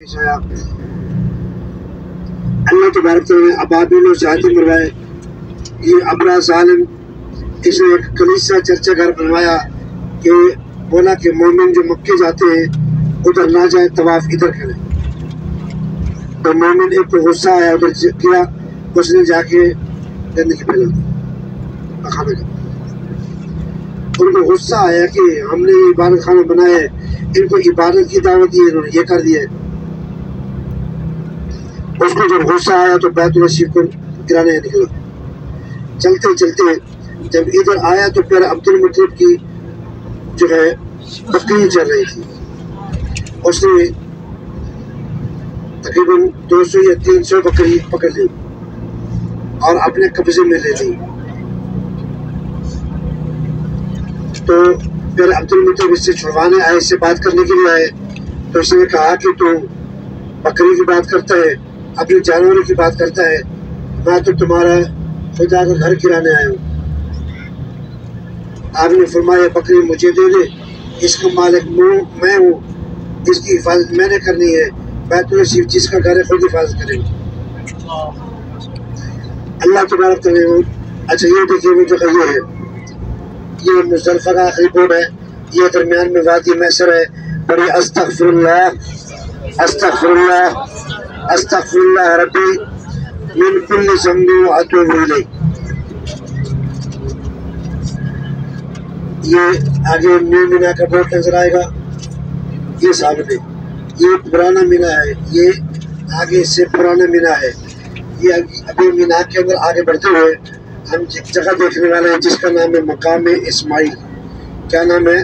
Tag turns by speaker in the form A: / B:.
A: اللہ تبارک تعالیٰ نے ابابیل اور شادی مرائے. یہ ابرا ظالم اس نے ایک کلیسا چرچا گھر بنوایا کہ بولا کہ مومن جو مکے جاتے ہیں ادھر نہ جائیں، طواف ادھر کریں. تو مومن ایک کو غصہ آیا، ادھر کیا، اس نے جا کے گندگی پھیلا دی خانہ کا. ان کو غصہ آیا کہ ہم نے یہ عبادت خانہ بنایا ہے، ان کو عبادت کی دعوت دی، انہوں نے یہ کر دیا ہے. اس کو جب غصہ آیا تو بیت اللہ شریف کو گرانے نکلا. چلتے چلتے جب ادھر آیا تو پھر عبد المطلب کی جو ہے بکری چل رہی تھی. اس نے تقریباً 200 یا 300 بکری پکڑ لی اور اپنے قبضے میں لے لی. تو پھر عبد المطلب اس سے چھڑوانے آئے، اس سے بات کرنے کے لیے آئے. تو اس نے کہا کہ تو بکری کی بات کرتا ہے، اپنے جانوروں کی بات کرتا ہے، میں تو تمہارا خدا کا گھر گرانے آیا ہوں. آپ نے فرمایا بکری مجھے دے دے، اس کا مالک میں ہوں، اس کی حفاظت میں نے کرنی ہے. بیت اللہ شریف جس کا گھر ہے خود حفاظت کرے گا. اللہ تبارک تعالیٰ. اچھا یہ دیکھیے وہ جگہ یہ ہے، یہ مزدلفہ کا آخری بورڈ ہے، یہ درمیان میں وادی میسر ہے. بڑی استغفر اللہ استغفر اللہ استغفر اللہ ربی من کل ذنب واتوب الیہ. یہ آگے نیو مینا کا بورڈ نظر آئے گا، یہ سامنے یہ پرانا مینا ہے، یہ آگے سے پرانا مینا ہے. یہ ابھی مینا کے اندر آگے بڑھتے ہوئے ہم ایک جگہ دیکھنے والے ہیں جس کا نام ہے مقام اسماعیل. کیا نام ہے؟